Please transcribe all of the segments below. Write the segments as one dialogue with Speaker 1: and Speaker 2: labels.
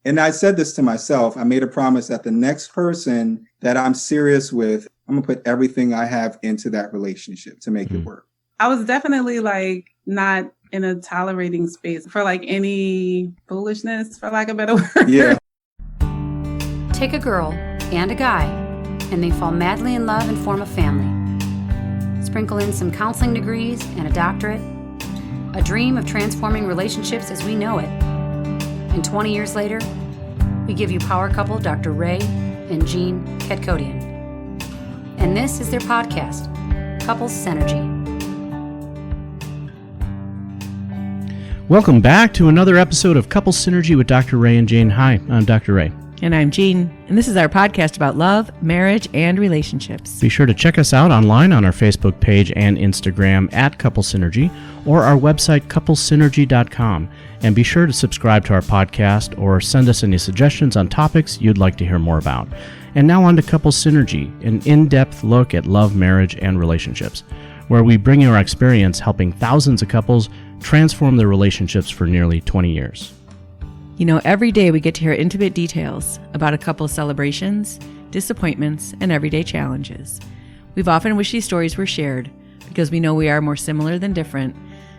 Speaker 1: And I said this to myself. I made a promise that the next person that I'm serious with, I'm gonna put everything I have into that relationship to make it work.
Speaker 2: I was definitely like not in a tolerating space for like any foolishness, for lack of a better word.
Speaker 1: Yeah.
Speaker 3: Take a girl and a guy, and they fall madly in love and form a family. Sprinkle in some counseling degrees and a doctorate, a dream of transforming relationships as we know it. And 20 years later, we give you power couple Dr. Ray and Jean Ketkodian. And this is their podcast, Couples Synergy.
Speaker 4: Welcome back to another episode of Couples Synergy with Dr. Ray and Jean. Hi, I'm Dr. Ray.
Speaker 5: And I'm Jean, and this is our podcast about love, marriage, and relationships.
Speaker 4: Be sure to check us out online on our Facebook page and Instagram at Couples Synergy, or our website, couplesynergy.com. And be sure to subscribe to our podcast or send us any suggestions on topics you'd like to hear more about. And now on to Couples Synergy, an in-depth look at love, marriage, and relationships, where we bring you our experience helping thousands of couples transform their relationships for nearly 20 years.
Speaker 5: You know, every day we get to hear intimate details about a couple's celebrations, disappointments, and everyday challenges. We've often wished these stories were shared because we know we are more similar than different.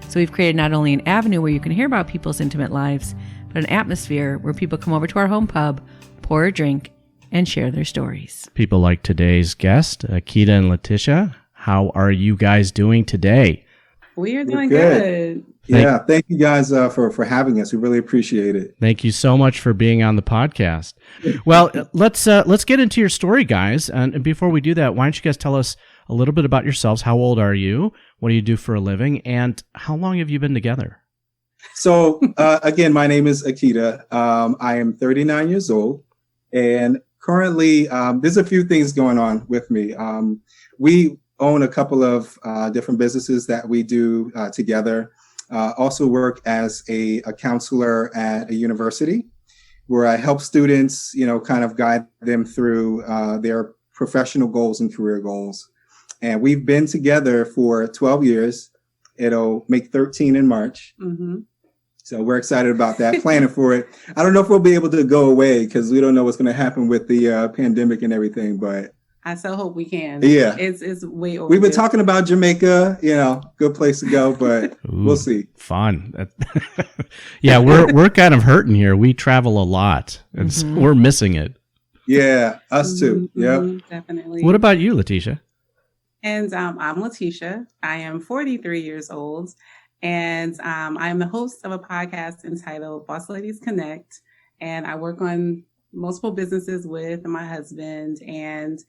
Speaker 5: So we've created not only an avenue where you can hear about people's intimate lives, but an atmosphere where people come over to our home pub, pour a drink, and share their stories.
Speaker 4: People like today's guest, Akida and Latisha. How are you guys doing today?
Speaker 2: We are doing good.
Speaker 1: Thank you guys for having us. We really appreciate it.
Speaker 4: Thank you so much for being on the podcast. Well, let's get into your story, guys. And before we do that, why don't you guys tell us a little bit about yourselves? How old are you? What do you do for a living? And how long have you been together?
Speaker 1: So again, my name is Akida. I am 39 years old, and currently there's a few things going on with me. We own a couple of different businesses that we do together. Also work as a counselor at a university where I help students, kind of guide them through their professional goals and career goals. And we've been together for 12 years. It'll make 13 in March. Mm-hmm. So we're excited about that, planning for it. I don't know if we'll be able to go away because we don't know what's going to happen with the pandemic and everything, but
Speaker 2: I so hope we can.
Speaker 1: Yeah.
Speaker 2: It's way over.
Speaker 1: We've been talking about Jamaica, good place to go, but we'll see.
Speaker 4: Fun. Yeah, we're kind of hurting here. We travel a lot, and we're missing it.
Speaker 1: Yeah, us too. Yep.
Speaker 2: Definitely.
Speaker 4: What about you, Latisha?
Speaker 2: And I'm Latisha. I am 43 years old, and I am the host of a podcast entitled Boss Ladies Connect, and I work on multiple businesses with my husband, and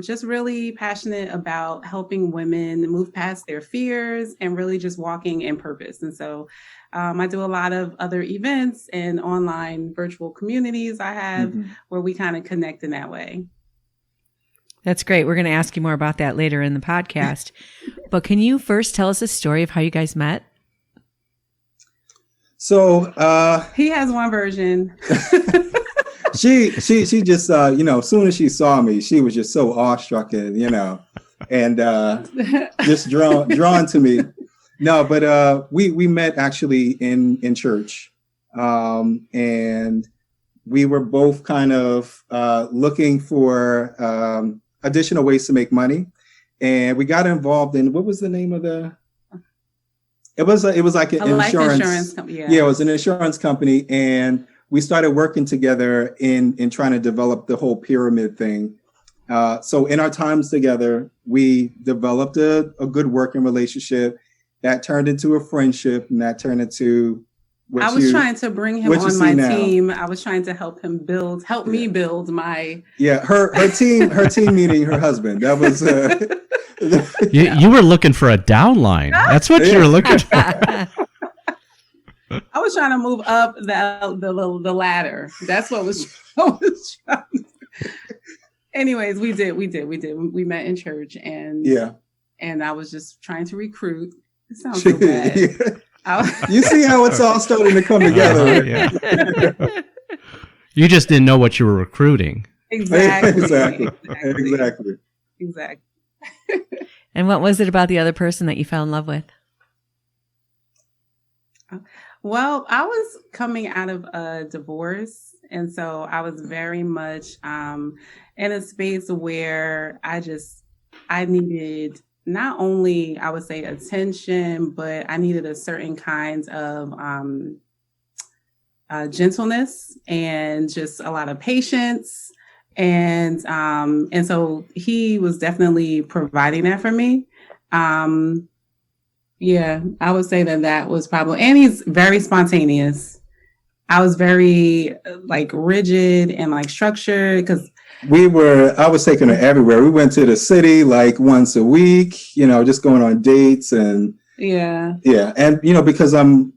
Speaker 2: just really passionate about helping women move past their fears and really just walking in purpose. And so I do a lot of other events and online virtual communities I have where we kind of connect in that way.
Speaker 5: That's great. We're going to ask you more about that later in the podcast. But can you first tell us a story of how you guys met?
Speaker 1: So
Speaker 2: he has one version.
Speaker 1: She just, as soon as she saw me, she was just so awestruck and just drawn to me. No, but we met actually in church, and we were both kind of looking for additional ways to make money, and we got involved in, what was the name of the? It was like an insurance company. Yeah, it was an insurance company, and we started working together in trying to develop the whole pyramid thing. So in our times together, we developed a good working relationship that turned into a friendship, and that turned into
Speaker 2: I was trying to bring him on my team. I was trying to help me build my.
Speaker 1: Yeah, her team meaning her husband. That was.
Speaker 4: You were looking for a downline. That's what you were looking for.
Speaker 2: I was trying to move up the ladder. That's what I was trying to do. Anyways, we did. We met in church, and I was just trying to recruit. It sounds so bad.
Speaker 1: You see how it's all starting to come together. Right?
Speaker 4: You just didn't know what you were recruiting.
Speaker 2: Exactly.
Speaker 5: And what was it about the other person that you fell in love with?
Speaker 2: Well, I was coming out of a divorce. And so I was very much in a space where I needed not only, I would say, attention, but I needed a certain kind of gentleness and just a lot of patience. And so he was definitely providing that for me. Yeah, I would say that was probably, and he's very spontaneous. I was very like rigid and like structured because
Speaker 1: I was taking her everywhere. We went to the city like once a week, just going on dates and
Speaker 2: yeah.
Speaker 1: And, because I'm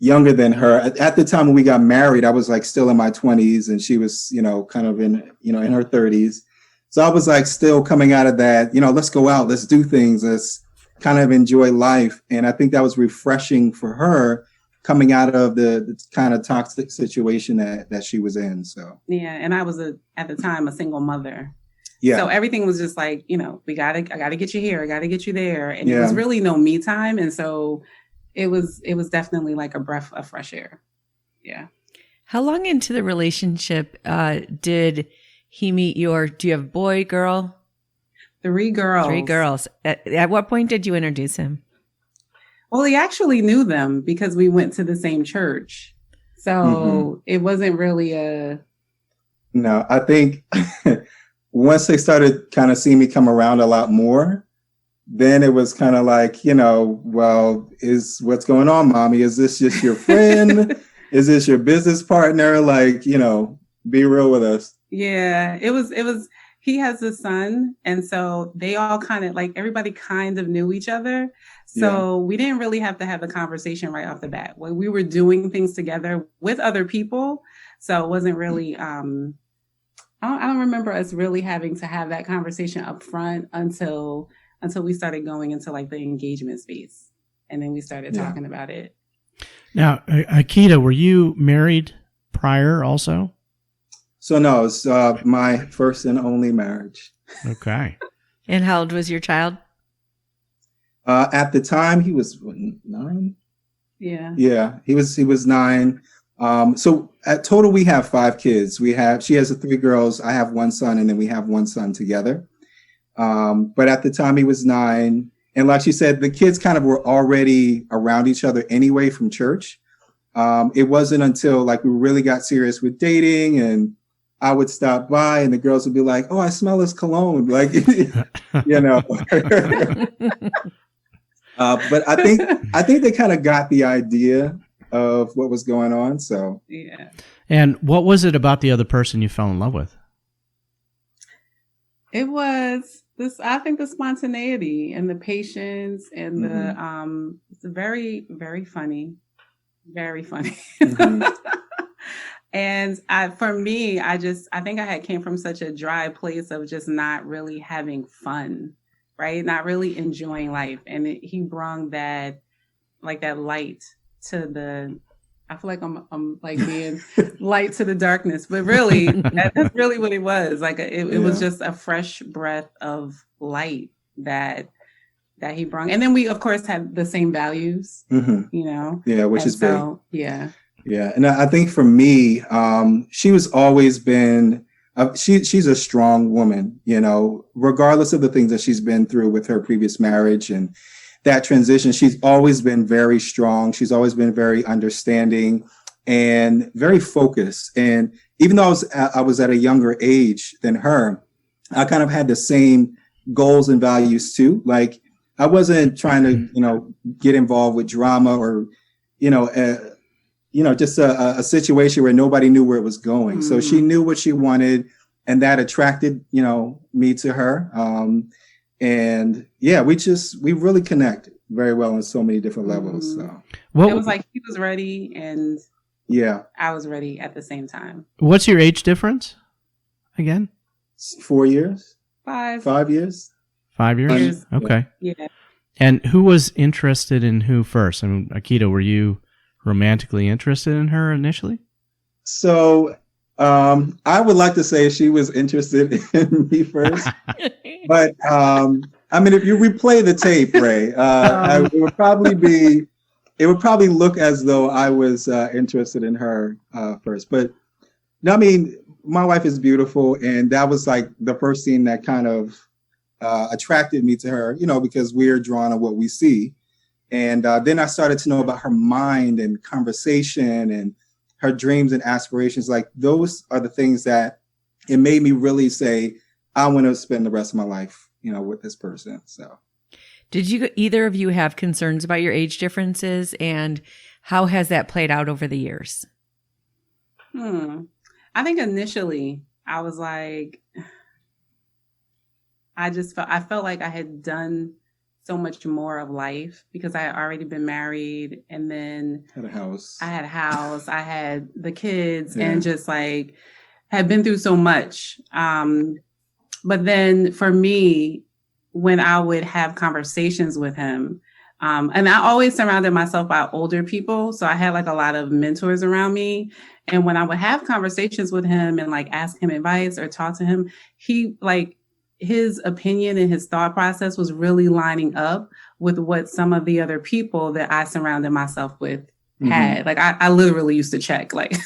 Speaker 1: younger than her at the time when we got married, I was like still in my 20s and she was, kind of in her 30s. So I was like still coming out of that, let's go out, let's do things, let's kind of enjoy life. And I think that was refreshing for her coming out of the kind of toxic situation that she was in. So
Speaker 2: yeah, and I was at the time a single mother.
Speaker 1: Yeah.
Speaker 2: So everything was just like, I gotta get you here, I gotta get you there. And it was really no me time. And so it was definitely like a breath of fresh air. Yeah.
Speaker 5: How long into the relationship did he meet do you have boy, girl?
Speaker 2: 3 girls.
Speaker 5: 3 girls. At what point did you introduce him?
Speaker 2: Well, he actually knew them because we went to the same church. So it wasn't really
Speaker 1: No, I think once they started kind of seeing me come around a lot more, then it was kind of like, well, what's going on, mommy? Is this just your friend? Is this your business partner? Like, be real with us.
Speaker 2: Yeah, it was, he has a son. And so they all kind of like, everybody kind of knew each other. So we didn't really have to have the conversation right off the bat. When we were doing things together with other people. So it wasn't really, I don't remember us really having to have that conversation up front until we started going into like the engagement space. And then we started talking about it.
Speaker 4: Now, Akida, were you married prior also?
Speaker 1: So no, it's my first and only marriage.
Speaker 4: Okay.
Speaker 5: And how old was your child?
Speaker 1: At the time, he was 9.
Speaker 2: Yeah.
Speaker 1: Yeah, he was 9. So at total, we have 5 kids. She has 3 girls. I have 1 son, and then we have 1 son together. But at the time, he was 9. And like she said, the kids kind of were already around each other anyway from church. It wasn't until like we really got serious with dating and I would stop by and the girls would be like, oh, I smell his cologne. Like, but I think they kind of got the idea of what was going on. So,
Speaker 2: yeah.
Speaker 4: And what was it about the other person you fell in love with?
Speaker 2: It was I think the spontaneity and the patience and it's very, very funny. Very funny. And for me, I think I came from such a dry place of just not really having fun, right? Not really enjoying life. And he brought that light to I feel like I'm like being light to the darkness, but really that's really what it was. Like it was just a fresh breath of light that he brought. And then we of course had the same values,
Speaker 1: Yeah, which is big.
Speaker 2: Yeah.
Speaker 1: Yeah. And I think for me, she was always been, she's a strong woman, regardless of the things that she's been through with her previous marriage and that transition. She's always been very strong. She's always been very understanding and very focused. And even though I was at a younger age than her, I kind of had the same goals and values too. Like I wasn't trying to, get involved with drama or, just a situation where nobody knew where it was going. So she knew what she wanted and that attracted, me to her. And yeah, we really connect very well on so many different levels. So
Speaker 2: it was like he was ready and I was ready at the same time.
Speaker 4: What's your age difference again?
Speaker 1: 4 years.
Speaker 2: 5.
Speaker 1: 5 years.
Speaker 4: 5 years? Okay.
Speaker 2: Yeah.
Speaker 4: And who was interested in who first? I mean, Akida, were you romantically interested in her initially?
Speaker 1: So I would like to say she was interested in me first. But if you replay the tape, Ray, it would probably be it would probably look as though I was interested in her first. But no, I mean, my wife is beautiful, and that was like the first thing that kind of attracted me to her, because we're drawn to what we see. And then I started to know about her mind and conversation and her dreams and aspirations. Like those are the things that it made me really say, I want to spend the rest of my life, with this person. So.
Speaker 5: Did either of you have concerns about your age differences, and how has that played out over the years?
Speaker 2: I think initially I was like, I felt like I had done so much more of life because I had already been married, and then
Speaker 1: I had a house,
Speaker 2: I had the kids, and just like had been through so much. But then for me, when I would have conversations with him, and I always surrounded myself by older people. So I had like a lot of mentors around me. And when I would have conversations with him and like ask him advice or talk to him, his opinion and his thought process was really lining up with what some of the other people that I surrounded myself with had. Like I literally used to check, like,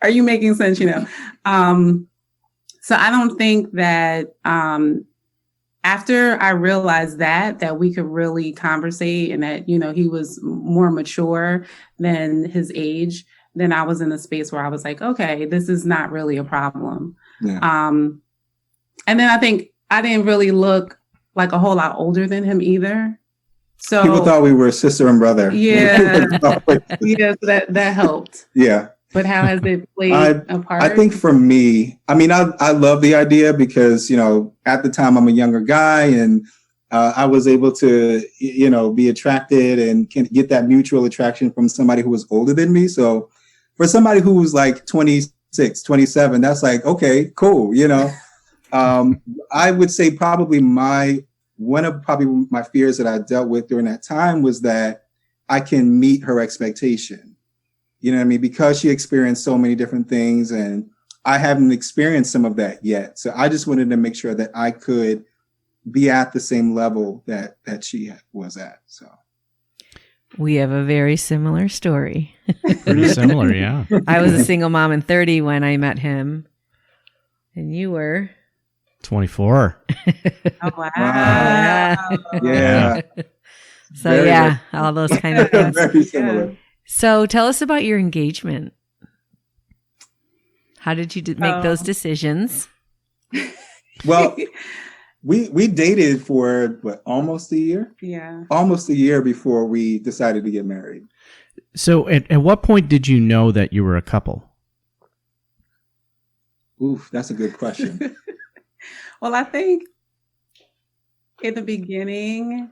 Speaker 2: are you making sense? So I don't think that, after I realized that we could really conversate and that, he was more mature than his age, then I was in a space where I was like, okay, this is not really a problem. Yeah. And then I think I didn't really look like a whole lot older than him either. So
Speaker 1: people thought we were sister and brother.
Speaker 2: Yeah. Yeah, so that helped.
Speaker 1: Yeah.
Speaker 2: But how has it played a part?
Speaker 1: I think for me, I mean, I love the idea because, at the time I'm a younger guy and I was able to, be attracted and can get that mutual attraction from somebody who was older than me. So for somebody who was like 26, 27, that's like, okay, cool. I would say probably one of my fears that I dealt with during that time was that I can meet her expectation. You know what I mean? Because she experienced so many different things and I haven't experienced some of that yet. So I just wanted to make sure that I could be at the same level that she was at. So
Speaker 5: we have a very similar story.
Speaker 4: Pretty similar, yeah.
Speaker 5: I was a single mom and 30 when I met him. And you were
Speaker 4: 24.
Speaker 2: Oh, wow.
Speaker 1: Yeah.
Speaker 5: So all those kind of things.
Speaker 1: Very similar.
Speaker 5: Yeah. So tell us about your engagement. How did you make those decisions?
Speaker 1: Well, we dated for almost a year?
Speaker 2: Yeah.
Speaker 1: Almost a year before we decided to get married.
Speaker 4: So at what point did you know that you were a couple?
Speaker 1: Oof, that's a good question.
Speaker 2: Well, I think in the beginning,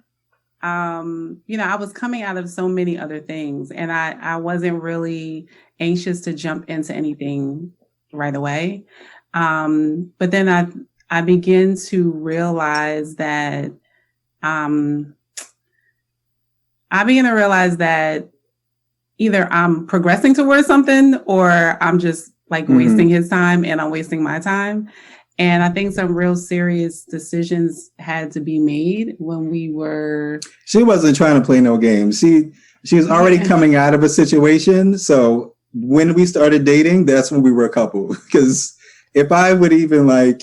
Speaker 2: I was coming out of so many other things and I wasn't really anxious to jump into anything right away. But then I began to realize that, either I'm progressing towards something or I'm just like wasting his time and I'm wasting my time. And I think some real serious decisions had to be made when we were.
Speaker 1: She wasn't trying to play no games. She was already coming out of a situation. So when we started dating, that's when we were a couple. Because if I would even like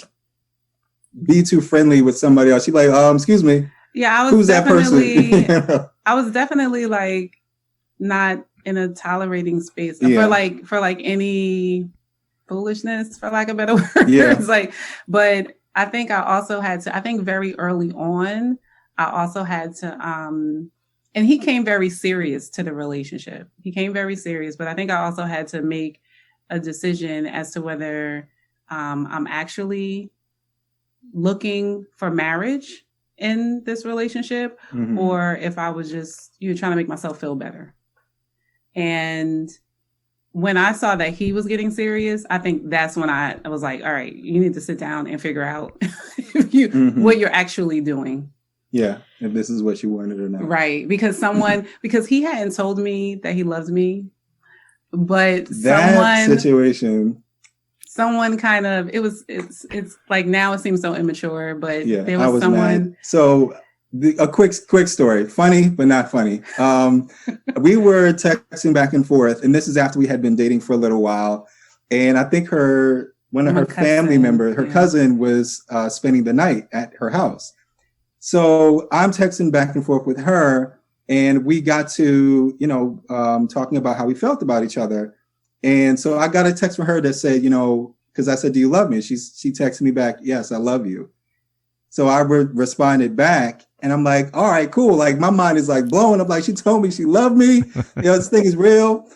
Speaker 1: be too friendly with somebody else, she'd be like, excuse me.
Speaker 2: Yeah,
Speaker 1: who's that person?
Speaker 2: I was definitely like not in a tolerating space for like any foolishness, for lack of better words. Yeah. But I think I think very early on, I also had to, and he came very serious to the relationship. He came very serious, but I think I also had to make a decision as to whether I'm actually looking for marriage in this relationship or if I was just, trying to make myself feel better. And when I saw that he was getting serious, I think that's when I was like, all right, you need to sit down and figure out what you're actually doing.
Speaker 1: Yeah. If this is what you wanted or not.
Speaker 2: Right. Because because he hadn't told me that he loves me, but someone kind of, it's like now it seems so immature, but there was someone.
Speaker 1: Mad. So A quick story, funny but not funny. We were texting back and forth, and this is after we had been dating for a little while. And I think one of her family members, her cousin, was spending the night at her house. So I'm texting back and forth with her, and we got to, talking about how we felt about each other. And so I got a text from her that said, because I said, "Do you love me?" She texted me back, "Yes, I love you." So I responded back, and I'm like, all right, cool. Like, my mind is like blowing up. Like, she told me she loved me. This thing is real.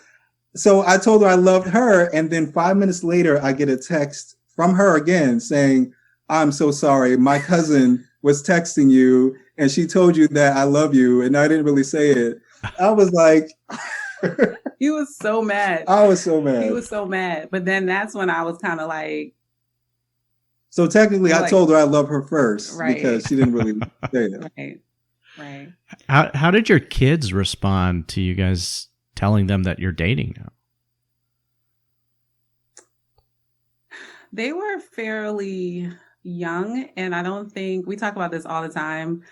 Speaker 1: So I told her I loved her. And then 5 minutes later, I get a text from her again saying, "I'm so sorry. My cousin was texting you, and she told you that I love you, and I didn't really say it." I was like...
Speaker 2: He was so mad.
Speaker 1: I was so mad.
Speaker 2: He was so mad. But then that's when I was kind of like...
Speaker 1: So technically, I told her I love her first,
Speaker 2: right,
Speaker 1: because she didn't really say it.
Speaker 2: Right.
Speaker 4: How did your kids respond to you guys telling them that you're dating now?
Speaker 2: They were fairly young, and I don't think we talk about this all the time.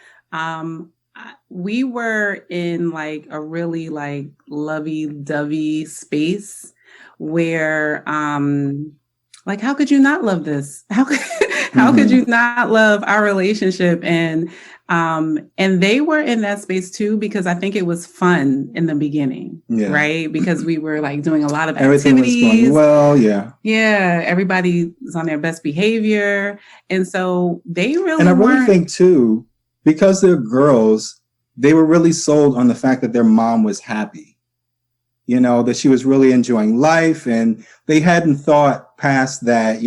Speaker 2: We were in like a really like lovey-dovey space where like, how could you not love this? How could you not love our relationship? And they were in that space too, because I think it was fun in the beginning, right? Because we were like doing a lot of
Speaker 1: everything
Speaker 2: activities.
Speaker 1: was going well, yeah.
Speaker 2: Yeah, everybody was on their best behavior. And so they really
Speaker 1: And I really think too, because they're girls, they were really sold on the fact that their mom was happy. That she was really enjoying life, and they hadn't thought past that,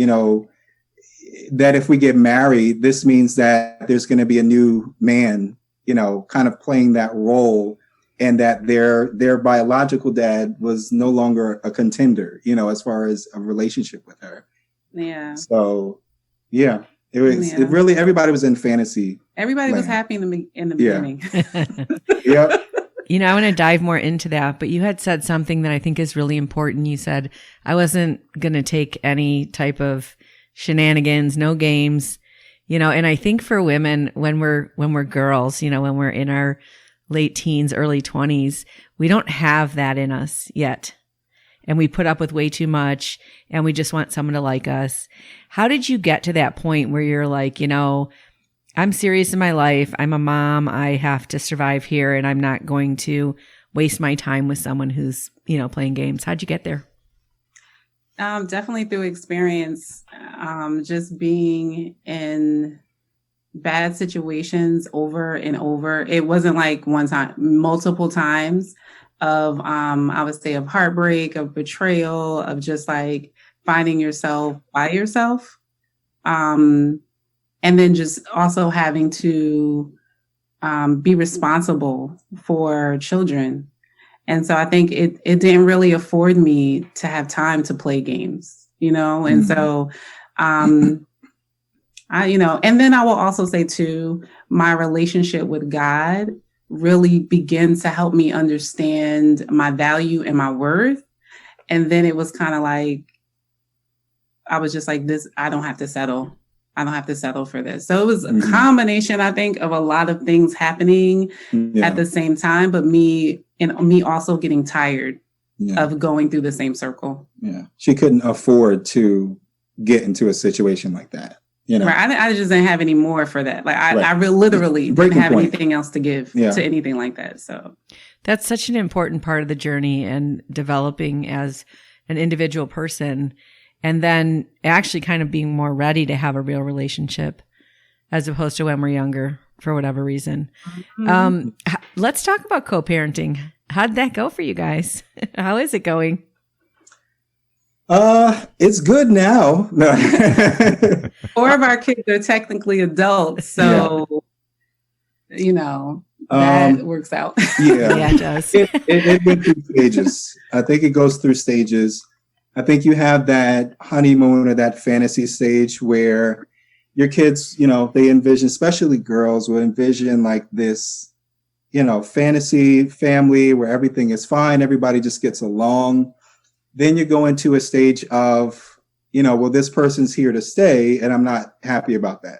Speaker 1: that if we get married, this means that there's going to be a new man, kind of playing that role, and that their biological dad was no longer a contender, as far as a relationship with her.
Speaker 2: Yeah.
Speaker 1: So, yeah, it was it really, everybody was in fantasy.
Speaker 2: Everybody was happy in the beginning.
Speaker 1: Yep.
Speaker 5: I want to dive more into that, but you had said something that I think is really important. You said, I wasn't going to take any type of shenanigans, no games, and I think for women, when we're girls, when we're in our late teens, early 20s, we don't have that in us yet. And we put up with way too much, and we just want someone to like us. How did you get to that point where you're like, I'm serious in my life. I'm a mom. I have to survive here, and I'm not going to waste my time with someone who's, playing games. How'd you get there?
Speaker 2: Definitely through experience, just being in bad situations over and over. It wasn't like one time, multiple times of, I would say, of heartbreak, of betrayal, of just like finding yourself by yourself. And then just also having to be responsible for children. And so I think it didn't really afford me to have time to play games, And so, and then I will also say too, my relationship with God really began to help me understand my value and my worth. And then it was kind of like, I was just like, this, I don't have to settle. I don't have to settle for this. So it was a combination, I think, of a lot of things happening at the same time, but me also getting tired of going through the same circle.
Speaker 1: Yeah. She couldn't afford to get into a situation like that.
Speaker 2: Right. I just didn't have any more for that. Like I literally didn't have anything else to give to anything like that. So
Speaker 5: that's such an important part of the journey and developing as an individual person. And then actually kind of being more ready to have a real relationship as opposed to when we're younger for whatever reason. Let's talk about co-parenting. How did that go for you guys? How is it going?
Speaker 1: It's good now. No.
Speaker 2: 4 of our kids are technically adults. So, that works out.
Speaker 5: Yeah, it does.
Speaker 1: It went through stages. I think it goes through stages. I think you have that honeymoon or that fantasy stage where your kids, they envision, especially girls, will envision like this, fantasy family where everything is fine. Everybody just gets along. Then you go into a stage of, well, this person's here to stay and I'm not happy about that,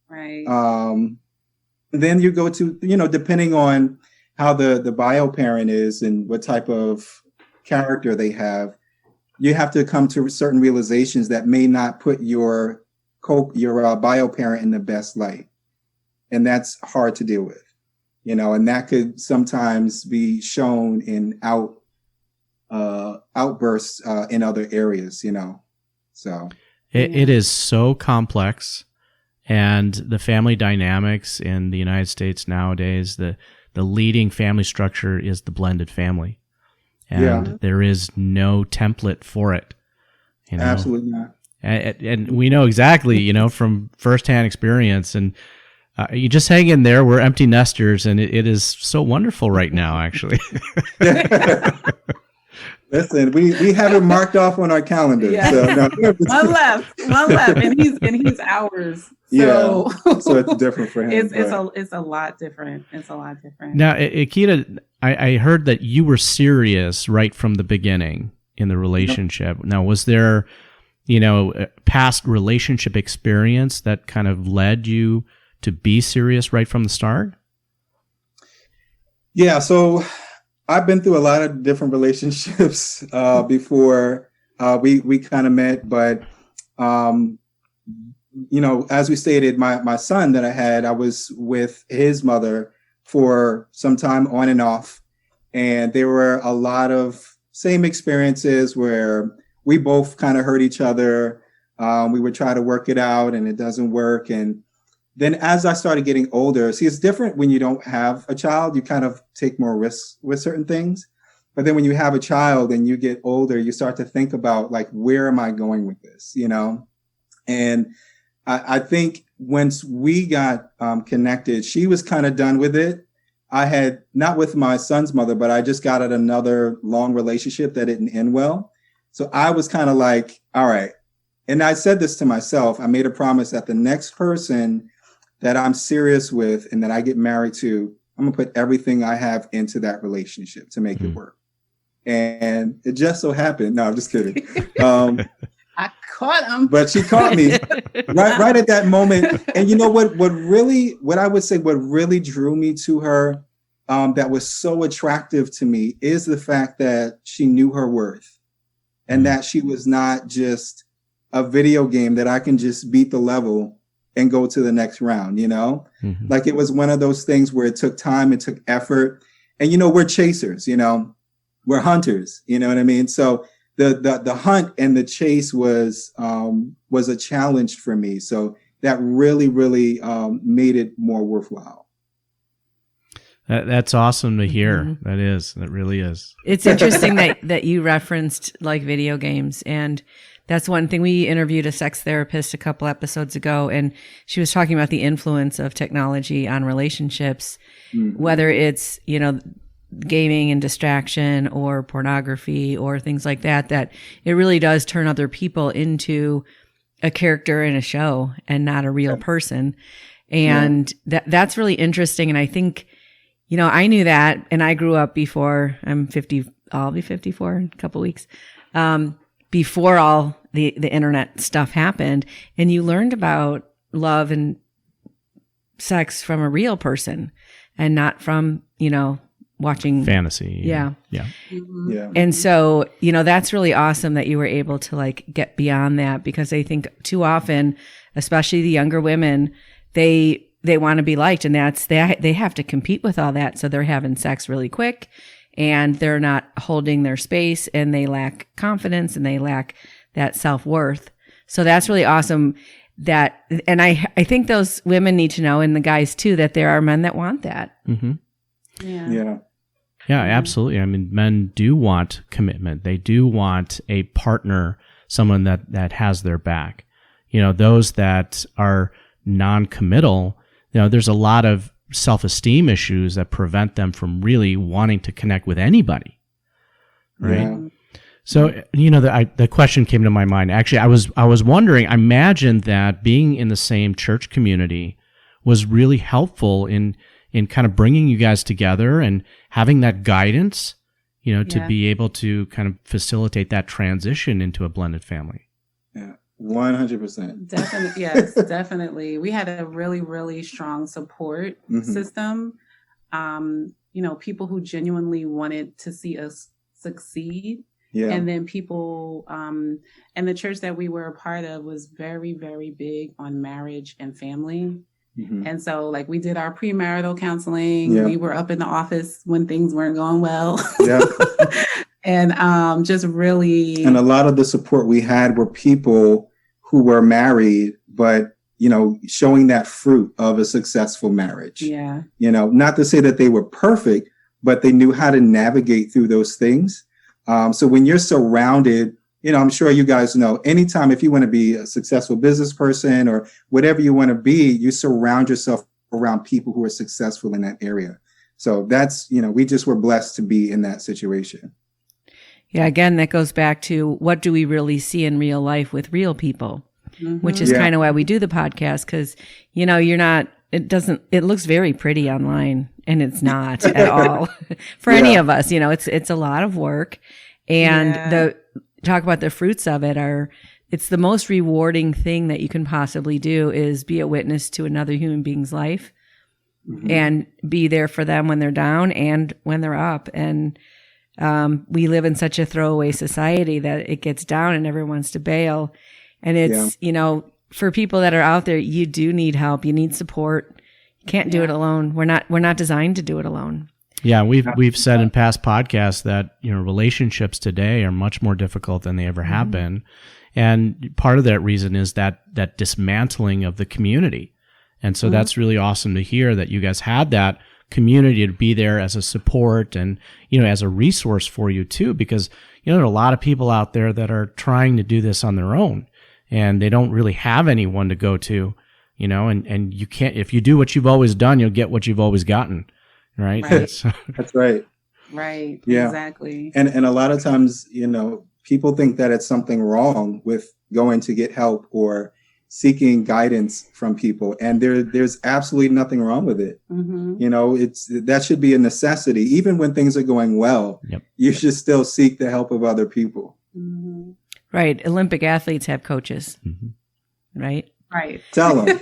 Speaker 2: Right.
Speaker 1: And then you go to, depending on how the bio parent is and what type of character they have, you have to come to certain realizations that may not put your bio parent in the best light. And that's hard to deal with, and that could sometimes be shown in outbursts in other areas, so.
Speaker 4: It is so complex, and the family dynamics in the United States nowadays, the leading family structure is the blended family. And there is no template for it.
Speaker 1: Absolutely not.
Speaker 4: And we know exactly, from firsthand experience. And you just hang in there. We're empty nesters, and it is so wonderful right now, actually.
Speaker 1: Listen, we have it marked off on our calendar.
Speaker 2: Yeah.
Speaker 1: So, no.
Speaker 2: one left, and he's ours. So,
Speaker 1: so it's different for him.
Speaker 2: It's a lot different. It's a lot different.
Speaker 4: Now, Akida, I heard that you were serious right from the beginning in the relationship. Yep. Now, was there, a past relationship experience that kind of led you to be serious right from the start?
Speaker 1: Yeah. So I've been through a lot of different relationships before we kind of met, but as we stated, my son that I had, I was with his mother for some time on and off, and there were a lot of same experiences where we both kind of hurt each other. We would try to work it out, and it doesn't work. And then as I started getting older, see, it's different when you don't have a child. You kind of take more risks with certain things. But then when you have a child and you get older, you start to think about, like, where am I going with this, And I think once we got connected, she was kind of done with it. I had, not with my son's mother, but I just got at another long relationship that didn't end well. So I was kind of like, all right. And I said this to myself. I made a promise that the next person that I'm serious with and that I get married to, I'm going to put everything I have into that relationship to make it work. And it just so happened. No, I'm just kidding.
Speaker 2: I caught him.
Speaker 1: But she caught me right at that moment. And you know what I would say, what really drew me to her, that was so attractive to me, is the fact that she knew her worth, and that she was not just a video game that I can just beat the level and go to the next round, Mm-hmm. Like, it was one of those things where it took time, it took effort. And, we're chasers, we're hunters, you know what I mean? So the hunt and the chase was a challenge for me. So that really, really made it more worthwhile.
Speaker 4: That's awesome to hear.
Speaker 5: Mm-hmm.
Speaker 4: That really is.
Speaker 5: It's interesting that you referenced, like, video games. And that's one thing. We interviewed a sex therapist a couple episodes ago, and she was talking about the influence of technology on relationships, whether it's, gaming and distraction or pornography or things like that it really does turn other people into a character in a show and not a real person. And that's really interesting. And I think, I knew that, and I grew up before I'm 50, I'll be 54 in a couple weeks. Before all the internet stuff happened, and you learned about love and sex from a real person and not from, watching
Speaker 4: fantasy.
Speaker 5: Yeah.
Speaker 2: Mm-hmm.
Speaker 1: Yeah.
Speaker 5: And so, that's really awesome that you were able to, like, get beyond that, because I think too often, especially the younger women, they want to be liked, and they have to compete with all that. So they're having sex really quick, and they're not holding their space, and they lack confidence, and they lack that self-worth. So that's really awesome and I think those women need to know, and the guys too, that there are men that want that.
Speaker 4: Mm-hmm.
Speaker 1: Yeah.
Speaker 4: Yeah, absolutely. I mean, men do want commitment. They do want a partner, someone that has their back. Those that are non-committal, there's a lot of self-esteem issues that prevent them from really wanting to connect with anybody. Right?
Speaker 1: Yeah.
Speaker 4: So, the question came to my mind. Actually, I was wondering, I imagine that being in the same church community was really helpful in kind of bringing you guys together and having that guidance, to be able to kind of facilitate that transition into a blended family.
Speaker 1: Yeah. 100%.
Speaker 2: Definitely. Yes, definitely. We had a really, really strong support system. People who genuinely wanted to see us succeed.
Speaker 1: Yeah.
Speaker 2: And then people, and the church that we were a part of was very, very big on marriage and family. And so like we did our premarital counseling.
Speaker 1: Yeah.
Speaker 2: We were up in the office when things weren't going well.
Speaker 1: Yeah.
Speaker 2: And just really.
Speaker 1: And a lot of the support we had were people who were married, but, showing that fruit of a successful marriage.
Speaker 2: Yeah.
Speaker 1: Not to say that they were perfect, but they knew how to navigate through those things. So when you're surrounded, I'm sure you guys know, anytime if you want to be a successful business person or whatever you want to be, you surround yourself around people who are successful in that area. So that's, we just were blessed to be in that situation.
Speaker 5: Yeah, again, that goes back to what do we really see in real life with real people, which is kind of why we do the podcast. Because, it looks very pretty online and it's not at all for any of us. It's a lot of work. And talk about the fruits of it it's the most rewarding thing that you can possibly do is be a witness to another human being's life and be there for them when they're down and when they're up. And we live in such a throwaway society that it gets down and everyone wants to bail. And it's, for people that are out there, you do need help. You need support. You can't do it alone. We're not designed to do it alone.
Speaker 4: Yeah, we've said in past podcasts that, relationships today are much more difficult than they ever have been. And part of that reason is that dismantling of the community. And so that's really awesome to hear that you guys had that community to be there as a support and, as a resource for you too, because, there are a lot of people out there that are trying to do this on their own and they don't really have anyone to go to, and you can't, if you do what you've always done, you'll get what you've always gotten. Right.
Speaker 1: That's right.
Speaker 2: Right.
Speaker 1: Yeah.
Speaker 2: Exactly.
Speaker 1: And a lot of times, people think that it's something wrong with going to get help or seeking guidance from people. And there's absolutely nothing wrong with it. That should be a necessity. Even when things are going well, you should still seek the help of other people.
Speaker 5: Right. Olympic athletes have coaches. Right.
Speaker 2: Right.
Speaker 1: Tell them.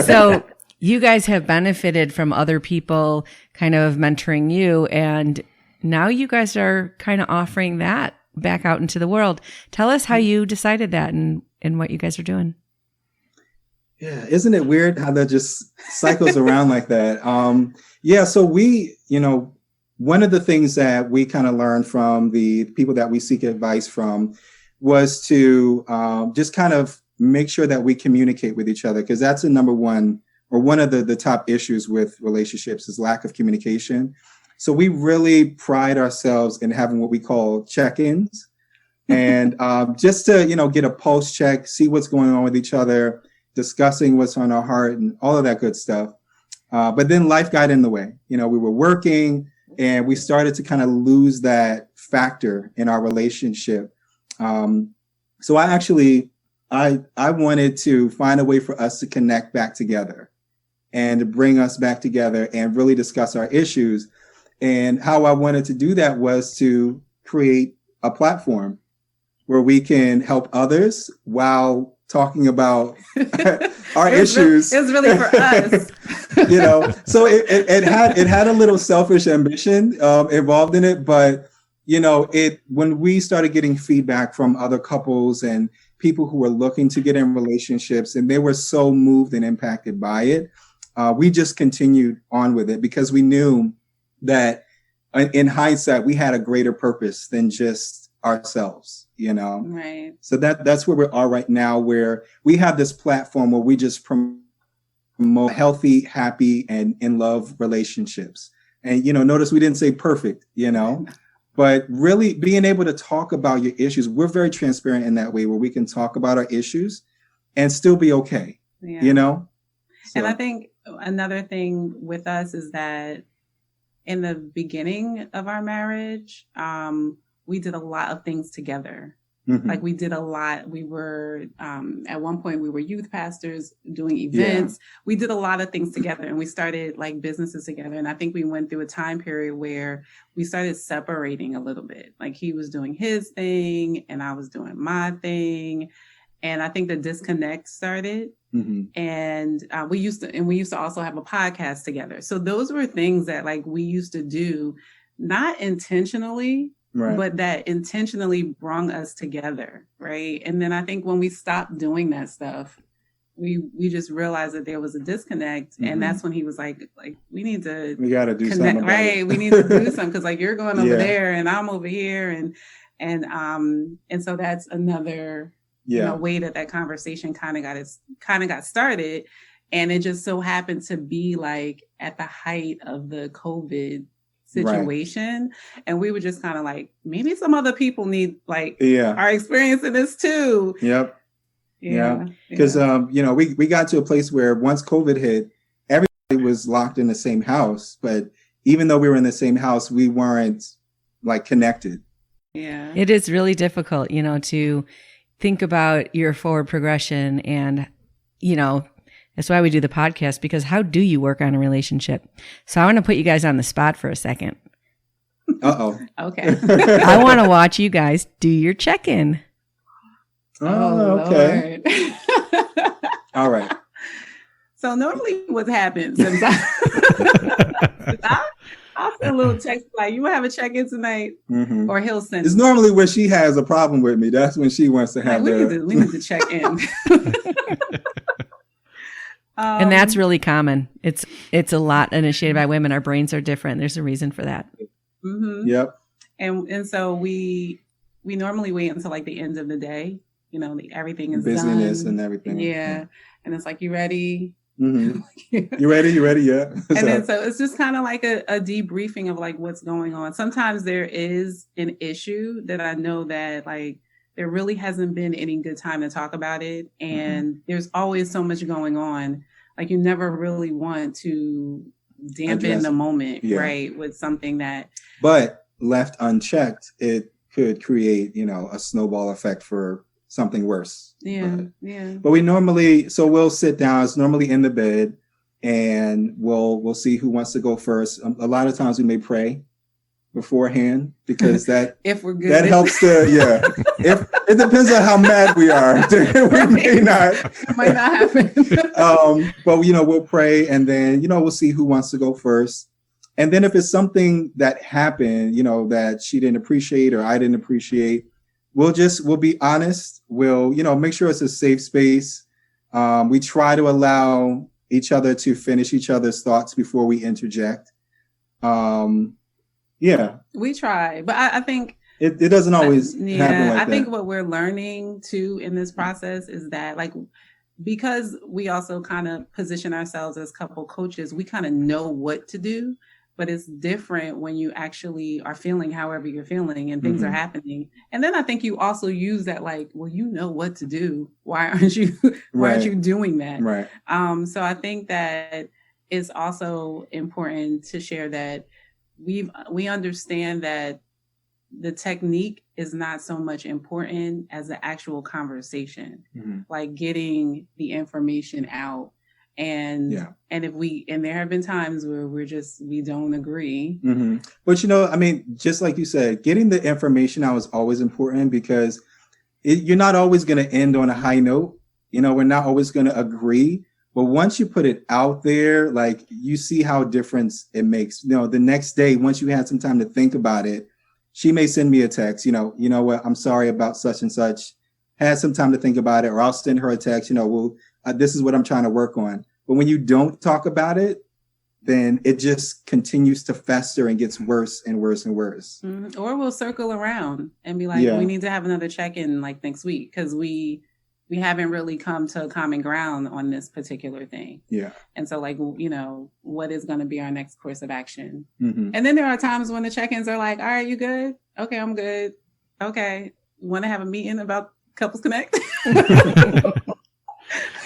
Speaker 5: So you guys have benefited from other people kind of mentoring you, and now you guys are kind of offering that back out into the world. Tell us how you decided that and what you guys are doing.
Speaker 1: Yeah, isn't it weird how that just cycles around like that? So we, one of the things that we kind of learned from the people that we seek advice from was to just kind of make sure that we communicate with each other, because that's the number one or one of the top issues with relationships is lack of communication. So we really pride ourselves in having what we call check-ins and just to, get a pulse check, see what's going on with each other, discussing what's on our heart and all of that good stuff. But then life got in the way. We were working and we started to kind of lose that factor in our relationship. So I wanted to find a way for us to connect back together and to bring us back together and really discuss our issues. And how I wanted to do that was to create a platform where we can help others while talking about our issues.
Speaker 2: It was really for us.
Speaker 1: So it had a little selfish ambition involved in it, but when we started getting feedback from other couples and people who were looking to get in relationships and they were so moved and impacted by it, we just continued on with it because we knew that in hindsight, we had a greater purpose than just ourselves,
Speaker 2: Right.
Speaker 1: So that's where we are right now, where we have this platform where we just promote healthy, happy, and in love relationships. And, notice we didn't say perfect, but really being able to talk about your issues. We're very transparent in that way where we can talk about our issues and still be okay, So.
Speaker 2: And I think another thing with us is that in the beginning of our marriage, we did a lot of things together.
Speaker 1: Mhm.
Speaker 2: Like we did a lot. We were, at one point we were youth pastors doing events. We did a lot of things together, and we started like businesses together. And I think we went through a time period where we started separating a little bit. Like he was doing his thing and I was doing my thing. And I think the disconnect started.
Speaker 1: Mhm.
Speaker 2: And we used to also have a podcast together. So those were things that like we used to do, not intentionally,
Speaker 1: Right.
Speaker 2: but that intentionally brought us together, right? And then I think when we stopped doing that stuff, we just realized that there was a disconnect,
Speaker 1: Mhm.
Speaker 2: and that's when he was like we need to
Speaker 1: We got to do
Speaker 2: connect,
Speaker 1: something about
Speaker 2: right?
Speaker 1: it.
Speaker 2: We need to do something because like you're going over
Speaker 1: Yeah.
Speaker 2: there and I'm over here, and so that's another way that conversation kind of got started, and it just so happened to be like at the height of the COVID situation. Right. And we were just kind of like, maybe some other people need like our experience in this too.
Speaker 1: Yep. Yeah. Because, we got to a place where once COVID hit, everybody was locked in the same house. But even though we were in the same house, we weren't like connected.
Speaker 2: Yeah.
Speaker 5: It is really difficult, to think about your forward progression. And, that's why we do the podcast, because how do you work on a relationship? So I want to put you guys on the spot for a second.
Speaker 1: Uh-oh.
Speaker 2: Okay.
Speaker 5: I want to watch you guys do your check-in.
Speaker 1: Oh, okay. All right.
Speaker 2: So normally what happens is I'll send a little text like, you want to have a check-in tonight? Mm-hmm. Or he'll send.
Speaker 1: It's normally when she has a problem with me. That's when she wants to have
Speaker 2: we need to check in.
Speaker 5: And that's really common. It's a lot initiated by women. Our brains are different. There's a reason for that.
Speaker 2: Mm-hmm.
Speaker 1: Yep.
Speaker 2: And so we normally wait until like the end of the day. Everything is
Speaker 1: busyness
Speaker 2: done.
Speaker 1: And everything.
Speaker 2: Yeah. And it's like, you ready?
Speaker 1: Mm-hmm. You ready? Yeah.
Speaker 2: And then so it's just kind of like a debriefing of like what's going on. Sometimes there is an issue that I know that like there really hasn't been any good time to talk about it. And there's always so much going on. Like you never really want to dampen the moment, right? With something that.
Speaker 1: But left unchecked, it could create, a snowball effect for something worse.
Speaker 2: Yeah.
Speaker 1: But we normally, so we'll sit down. It's normally in the bed, and we'll see who wants to go first. A lot of times we may pray beforehand, because that
Speaker 2: if we're good,
Speaker 1: that helps to if it depends on how mad we are. We may not.
Speaker 2: It might not happen.
Speaker 1: But we'll pray, and then we'll see who wants to go first. And then if it's something that happened, that she didn't appreciate or I didn't appreciate, we'll be honest. We'll make sure it's a safe space. We try to allow each other to finish each other's thoughts before we interject.
Speaker 2: We try, but I think
Speaker 1: it doesn't always happen like that.
Speaker 2: I think what we're learning too in this process is that like, because we also kind of position ourselves as couple coaches, we kind of know what to do, but it's different when you actually are feeling however you're feeling and things are happening. And then I think you also use that like, well, you know what to do. Why aren't you doing that?
Speaker 1: Right.
Speaker 2: So I think that it's also important to share that we understand that the technique is not so much important as the actual conversation, like getting the information out. And there have been times where we don't agree. Mm-hmm.
Speaker 1: But just like you said, getting the information out is always important, because you're not always going to end on a high note. We're not always going to agree. But once you put it out there, like you see how difference it makes. The next day, once you had some time to think about it, she may send me a text, you know what, I'm sorry about such and such. Had some time to think about it, or I'll send her a text, this is what I'm trying to work on. But when you don't talk about it, then it just continues to fester and gets worse and worse and worse.
Speaker 2: Mm-hmm. Or we'll circle around and be like, we need to have another check-in like next week, because we haven't really come to a common ground on this particular thing. Yeah. And so like, what is going to be our next course of action? Mm-hmm. And then there are times when the check-ins are like, all right, you good? Okay, I'm good. Okay. Want to have a meeting about Couples Connect?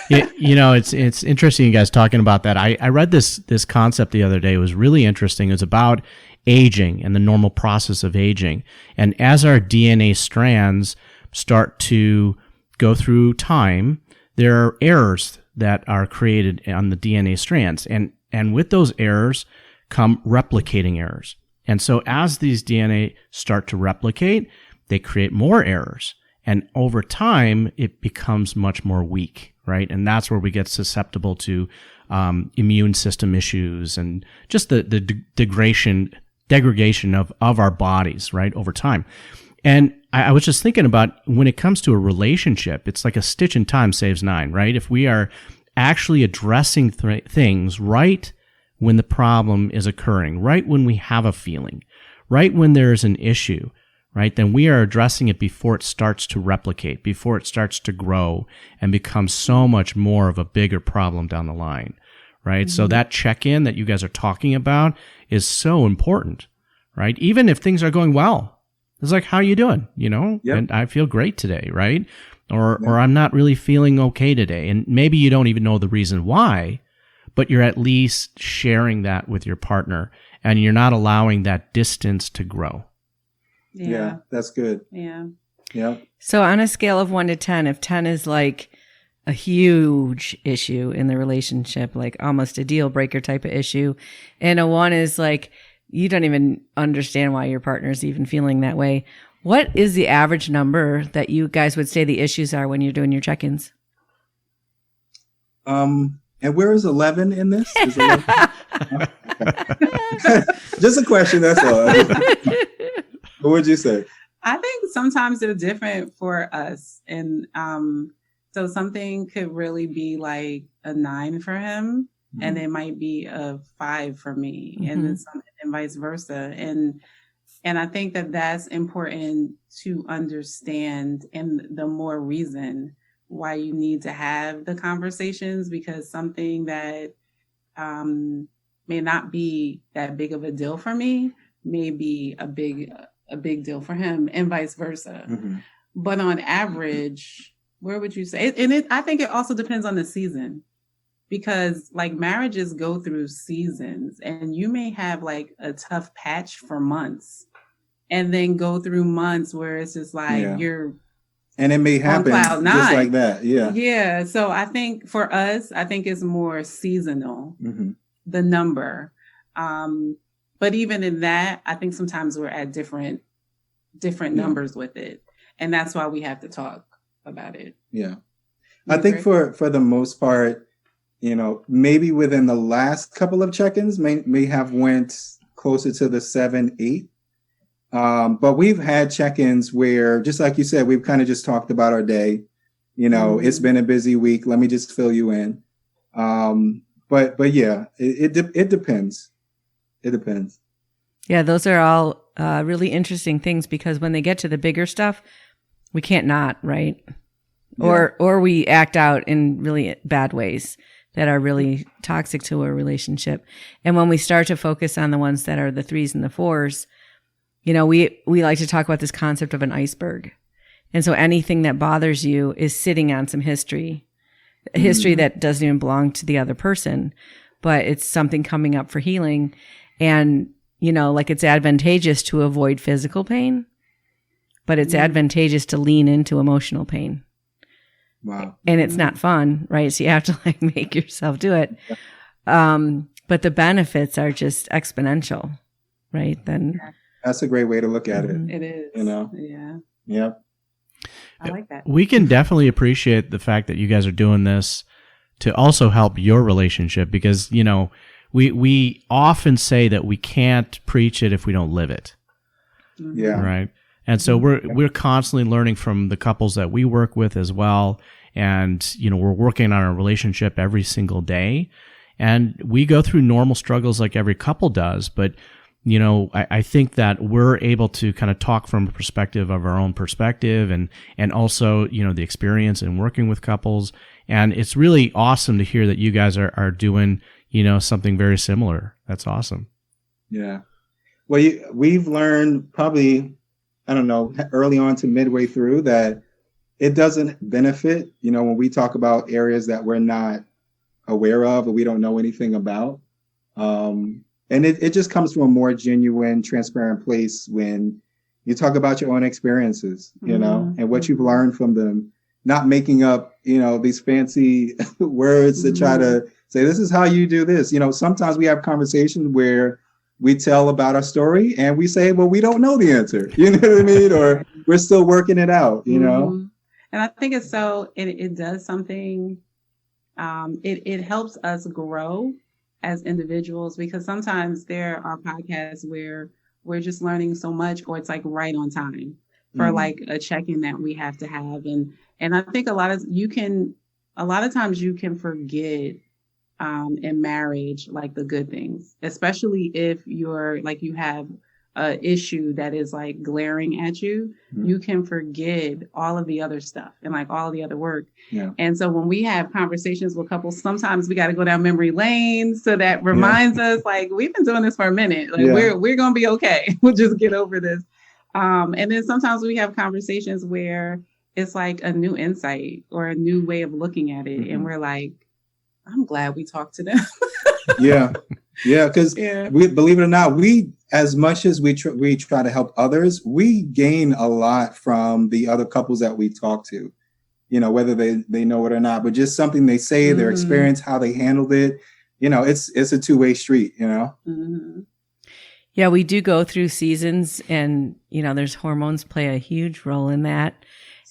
Speaker 4: It's interesting you guys talking about that. I read this concept the other day. It was really interesting. It was about aging and the normal process of aging. And as our DNA strands start to go through time, there are errors that are created on the DNA strands. And with those errors come replicating errors. And so as these DNA start to replicate, they create more errors. And over time, it becomes much more weak, right? And that's where we get susceptible to immune system issues and just the degradation of our bodies, right, over time. And I was just thinking about when it comes to a relationship, it's like a stitch in time saves nine, right? If we are actually addressing things right when the problem is occurring, right when we have a feeling, right when there's an issue, right, then we are addressing it before it starts to replicate, before it starts to grow and become so much more of a bigger problem down the line, right? Mm-hmm. So that check-in that you guys are talking about is so important, right? Even if things are going well, it's like, how are you doing? Yep. And I feel great today, right? Or I'm not really feeling okay today. And maybe you don't even know the reason why, but you're at least sharing that with your partner and you're not allowing that distance to grow.
Speaker 1: Yeah, that's good.
Speaker 2: Yeah.
Speaker 5: So on a scale of 1 to 10, if 10 is like a huge issue in the relationship, like almost a deal breaker type of issue, and a 1 is like you don't even understand why your partner's even feeling that way, what is the average number that you guys would say the issues are when you're doing your check-ins?
Speaker 1: And where is 11 in this? Is 11? Just a question, that's all. What would you say?
Speaker 2: I think sometimes they're different for us. And so something could really be like a 9 for him, and it might be a 5 for me, and vice versa. And I think that that's important to understand, and the more reason why you need to have the conversations, because something that may not be that big of a deal for me may be a big deal for him, and vice versa. Mm-hmm. But on average, where would you say? I think it also depends on the season, because like marriages go through seasons, and you may have like a tough patch for months, and then go through months where it's just like you're.
Speaker 1: And it may happen just like that. Yeah.
Speaker 2: Yeah. So I think for us, it's more seasonal, the number. But even in that, I think sometimes we're at different numbers with it. And that's why we have to talk about it. Yeah.
Speaker 1: I think for the most part, maybe within the last couple of check-ins may have went closer to the 7, 8. But we've had check-ins where, just like you said, we've kind of just talked about our day. It's been a busy week. Let me just fill you in. But yeah, it depends. It depends.
Speaker 5: Yeah, those are all really interesting things, because when they get to the bigger stuff, we can't not, right? Yeah. Or we act out in really bad ways that are really toxic to a relationship. And when we start to focus on the ones that are the 3s and the 4s, we like to talk about this concept of an iceberg. And so anything that bothers you is sitting on some history that doesn't even belong to the other person, but it's something coming up for healing. And, like it's advantageous to avoid physical pain, but it's advantageous to lean into emotional pain.
Speaker 1: Wow.
Speaker 5: And it's not fun, right? So you have to like make yourself do it. But the benefits are just exponential, right? Then
Speaker 1: that's a great way to look at it.
Speaker 2: It is. Yeah.
Speaker 1: Yep.
Speaker 2: I like that.
Speaker 4: We can definitely appreciate the fact that you guys are doing this to also help your relationship, because, we often say that we can't preach it if we don't live it.
Speaker 1: Yeah.
Speaker 4: Right. And so we're constantly learning from the couples that we work with as well. And, we're working on our relationship every single day. And we go through normal struggles like every couple does. But, I think that we're able to kind of talk from a perspective of our own perspective, and also, the experience in working with couples. And it's really awesome to hear that you guys are doing, something very similar. That's awesome.
Speaker 1: Yeah. Well, we've learned probably, I don't know, early on to midway through that it doesn't benefit, when we talk about areas that we're not aware of or we don't know anything about. And it just comes from a more genuine, transparent place when, You talk about your own experiences, you know, and what you've
Speaker 2: Mm-hmm.
Speaker 1: learned from them, not making up, you know, these fancy words to try to say, this is how you do this. You know, sometimes we have conversations where we tell about our story and we say, well, we don't know the answer. You know what I mean? Or we're still working it out, you know?
Speaker 2: Mhm. And I think it's so, it does something, it helps us grow as individuals, because sometimes there are podcasts where we're just learning so much, or it's like right on time for like a check-in that we have to have. And I think a lot of times you can forget in marriage, like the good things, especially if you're like, you have a issue that is like glaring at you, you can forget all of the other stuff and like all the other work.
Speaker 1: Yeah.
Speaker 2: And so when we have conversations with couples, sometimes we got to go down memory lane. So that reminds us, like, we've been doing this for a minute. Like we're going to be okay. We'll just get over this. And then sometimes we have conversations where it's like a new insight or a new way of looking at it. And we're like, I'm glad we talked to them.
Speaker 1: Yeah. Because we, believe it or not, we, as much as we try to help others, we gain a lot from the other couples that we talk to, you know, whether they know it or not, but just something they say, their experience, how they handled it, you know, it's a two-way street, you know?
Speaker 2: Mm-hmm.
Speaker 5: Yeah, we do go through seasons, and, you know, there's hormones play a huge role in that.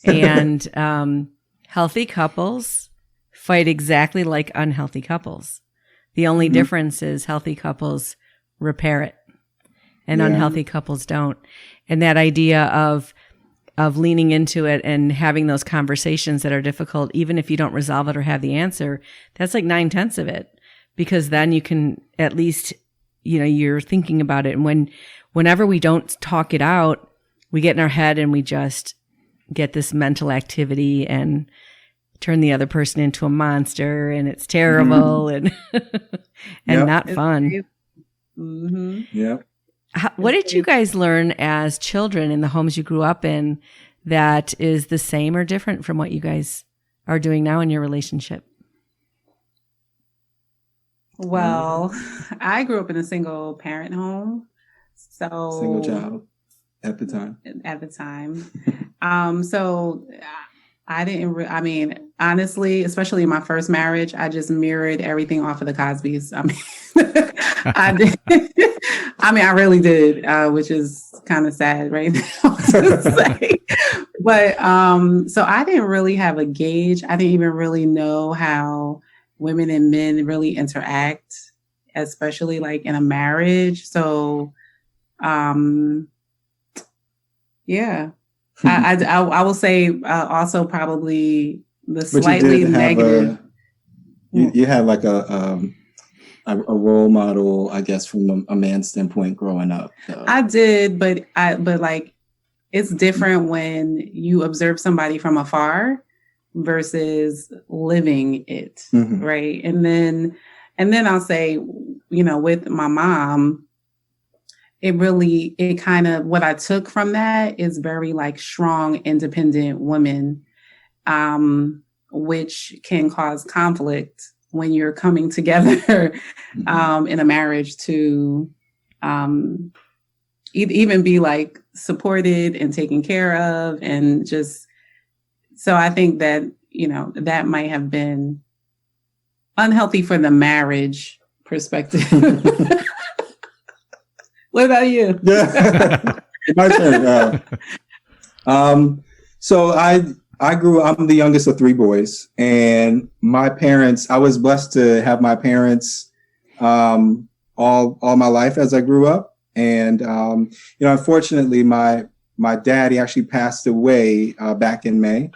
Speaker 5: And healthy couples fight exactly like unhealthy couples. The only difference is healthy couples repair it and unhealthy couples don't. And that idea of leaning into it and having those conversations that are difficult, even if you don't resolve it or have the answer, that's like 9/10 of it, because then you can at least, you know, you're thinking about it. And whenever we don't talk it out, we get in our head and we just get this mental activity and turn the other person into a monster, and it's terrible and not fun.
Speaker 2: Mm-hmm.
Speaker 1: Yeah.
Speaker 5: What did you guys learn as children in the homes you grew up in that is the same or different from what you guys are doing now in your relationship?
Speaker 2: Well, I grew up in a single parent home. So
Speaker 1: Single child at the time.
Speaker 2: So I didn't, I mean, honestly, especially in my first marriage, I just mirrored everything off of the Cosbys. I mean, I did. I mean, I really did, which is kind of sad right now to say. But so I didn't really have a gauge. I didn't even really know how women and men really interact, especially like in a marriage. So, yeah. I will say also probably the slightly negative.
Speaker 1: You had like a role model, I guess, from a man's standpoint growing up. So.
Speaker 2: I did, but like it's different when you observe somebody from afar versus living it, right? And then I'll say, you know, with my mom, it kind of, what I took from that is very like strong, independent women, which can cause conflict when you're coming together in a marriage to even be like supported and taken care of. And just, so I think that, you know, that might have been unhealthy for the marriage perspective. What about you?
Speaker 1: Yeah, my turn. So I'm the youngest of three boys, and my parents, I was blessed to have my parents all my life as I grew up. And, you know, unfortunately, my dad, he actually passed away back in May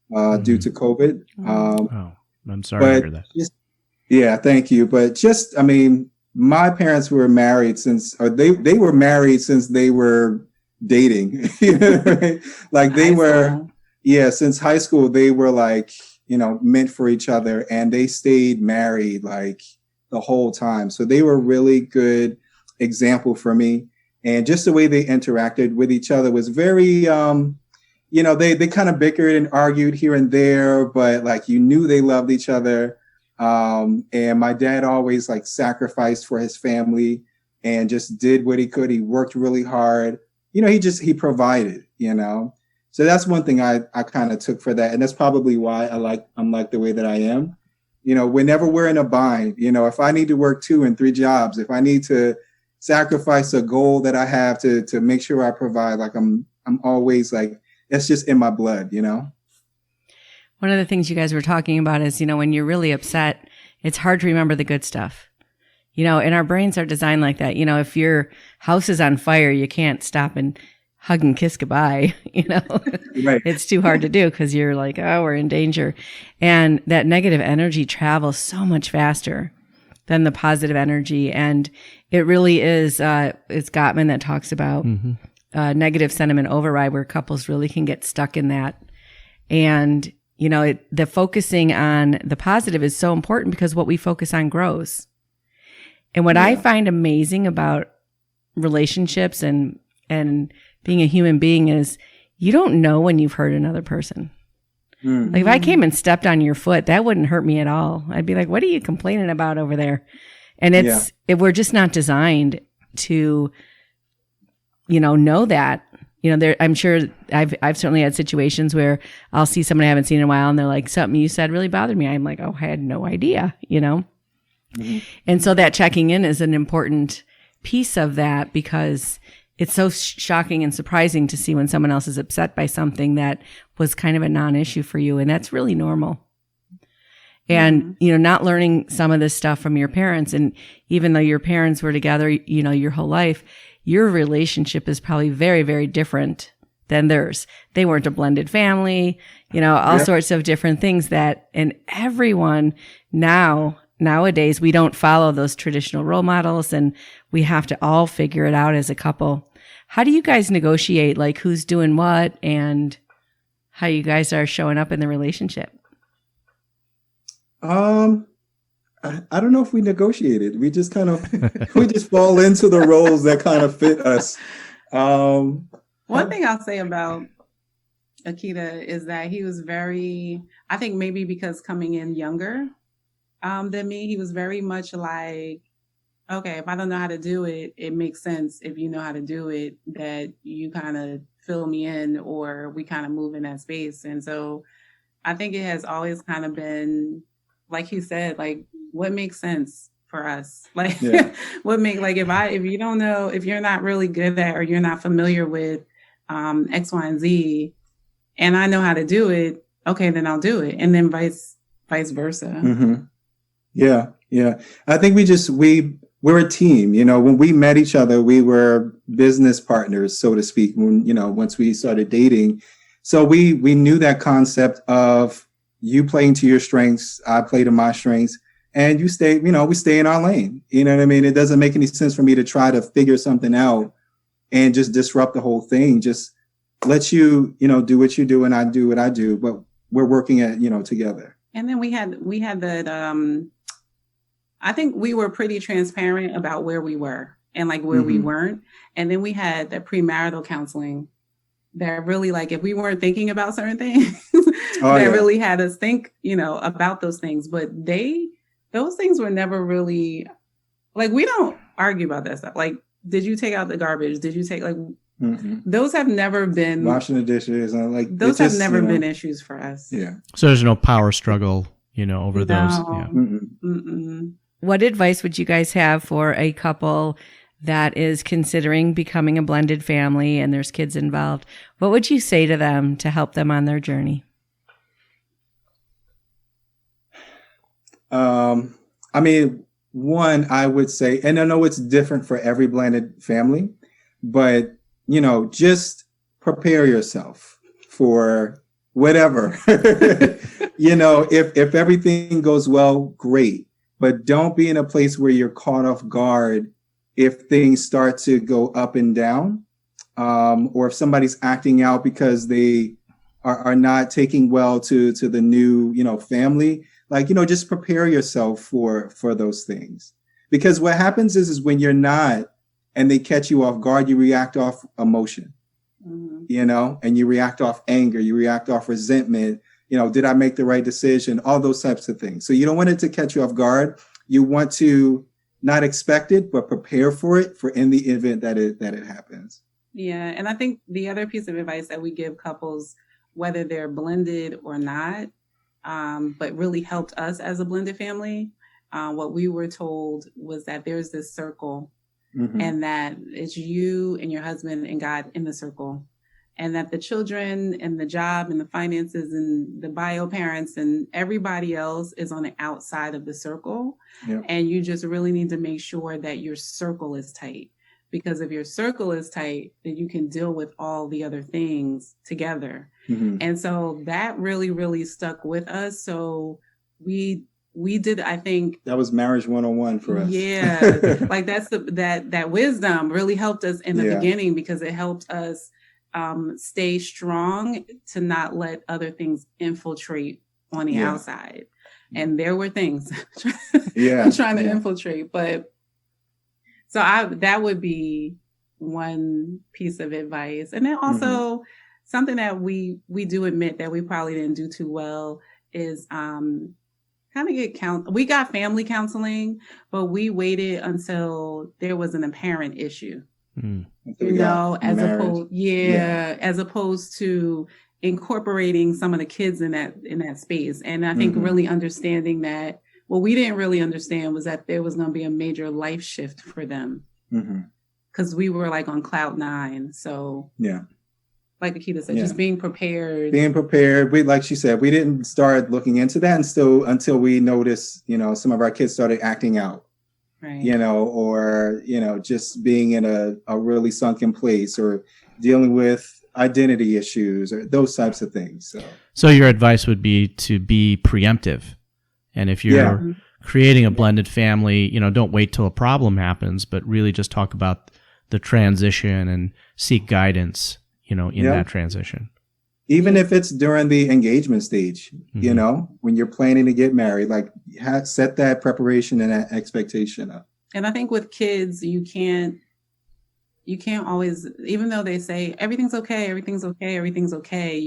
Speaker 1: due to COVID.
Speaker 4: I'm sorry to hear that.
Speaker 1: Yeah, thank you. But just, I mean, my parents were married since they were married since they were dating. You know, right? Like they were, since high school, they were like, you know, meant for each other, and they stayed married like the whole time. So they were a really good example for me. And just the way they interacted with each other was very, you know, they kind of bickered and argued here and there, but like you knew they loved each other. And my dad always like sacrificed for his family and just did what he could. He worked really hard. he provided, So that's one thing I kind of took for that. And that's probably why I'm like the way that I am. Whenever we're in a bind, if I need to work 2 and 3 jobs, if I need to sacrifice a goal that I have to make sure I provide, like I'm always like, that's just in my blood,
Speaker 5: One of the things you guys were talking about is, when you're really upset, it's hard to remember the good stuff. And our brains are designed like that. If your house is on fire, you can't stop and hug and kiss goodbye.
Speaker 1: Right.
Speaker 5: It's too hard to do because you're like, oh, we're in danger. And that negative energy travels so much faster than the positive energy. And it really is, it's Gottman that talks about negative sentiment override, where couples really can get stuck in that. And, the focusing on the positive is so important because what we focus on grows. And what I find amazing about relationships and being a human being is you don't know when you've hurt another person. Mm-hmm. Like if I came and stepped on your foot, that wouldn't hurt me at all. I'd be like, what are you complaining about over there? And we're just not designed to, know that. I'm sure I've certainly had situations where I'll see someone I haven't seen in a while and they're like, something you said really bothered me. I'm like, oh, I had no idea, Mm-hmm. And so that checking in is an important piece of that because it's so shocking and surprising to see when someone else is upset by something that was kind of a non-issue for you. And that's really normal. And, not learning some of this stuff from your parents. And even though your parents were together, your whole life, your relationship is probably very, very different than theirs. They weren't a blended family, all sorts of different things and everyone nowadays, we don't follow those traditional role models and we have to all figure it out as a couple. How do you guys negotiate, like who's doing what and how you guys are showing up in the relationship?
Speaker 1: I don't know if we negotiated. We just kind of, we just fall into the roles that kind of fit us.
Speaker 2: One thing I'll say about Akida is that he was very, I think maybe because coming in younger than me, he was very much like, okay, if I don't know how to do it, it makes sense if you know how to do it, that you kind of fill me in or we kind of move in that space. And so I think it has always kind of been, like he said, like what makes sense for us? Like if you don't know, if you're not really good at, or you're not familiar with X, Y, and Z, and I know how to do it, okay, then I'll do it. And then vice versa.
Speaker 1: Mm-hmm. Yeah. I think we're a team. When we met each other, we were business partners, so to speak, once we started dating. So we knew that concept of you playing to your strengths, I play to my strengths, and we stay in our lane. You know what I mean? It doesn't make any sense for me to try to figure something out and just disrupt the whole thing. Just let you, do what you do and I do what I do, but we're working at, together. And
Speaker 2: then we had that, I think we were pretty transparent about where we were and like where we weren't. And then we had the premarital counseling that really, like, if we weren't thinking about certain things, really had us think, about those things. But those things were never really, like, we don't argue about that stuff. Like, did you take out the garbage? Did you take, like, those have never been
Speaker 1: washing the dishes.
Speaker 2: Those have never been issues for us.
Speaker 1: Yeah.
Speaker 4: So there's no power struggle, over those. Yeah.
Speaker 5: What advice would you guys have for a couple that is considering becoming a blended family and there's kids involved? What would you say to them to help them on their journey?
Speaker 1: One, I would say, and I know it's different for every blended family, but, just prepare yourself for whatever. If everything goes well, great. But don't be in a place where you're caught off guard if things start to go up and down, or if somebody's acting out because they are not taking well to the new, family. Like, just prepare yourself for those things. Because what happens is when you're not and they catch you off guard, you react off emotion, and you react off anger, you react off resentment. Did I make the right decision? All those types of things. So you don't want it to catch you off guard. You want to not expect it, but prepare for it in the event that it happens.
Speaker 2: Yeah. And I think the other piece of advice that we give couples, whether they're blended or not, but really helped us as a blended family, what we were told was that there's this circle, and that it's you and your husband and God in the circle, and that the children and the job and the finances and the bio parents and everybody else is on the outside of the circle. Yep. And you just really need to make sure that your circle is tight, because if your circle is tight, then you can deal with all the other things together. And so that really, really stuck with us. So we did, I think
Speaker 1: that was marriage 101 for us.
Speaker 2: Yeah. Like that wisdom really helped us in the beginning, because it helped us stay strong to not let other things infiltrate on the outside. And there were things trying to infiltrate, but so that would be one piece of advice. And then also something that we do admit that we probably didn't do too well is kind of we got family counseling, but we waited until there was an apparent issue. As opposed to incorporating some of the kids in that space. And I think really understanding that what we didn't really understand was that there was going to be a major life shift for them, because we were like on cloud 9. So like Akida said, just being prepared.
Speaker 1: We, like she said, we didn't start looking into that until we noticed, some of our kids started acting out. Right. Or, just being in a really sunken place, or dealing with identity issues, or those types of things.
Speaker 4: So your advice would be to be preemptive. And if you're creating a blended family, don't wait till a problem happens, but really just talk about the transition and seek guidance, in that transition.
Speaker 1: Even if it's during the engagement stage, when you're planning to get married, like set that preparation and that expectation up.
Speaker 2: And I think with kids, you can't always, even though they say everything's okay, you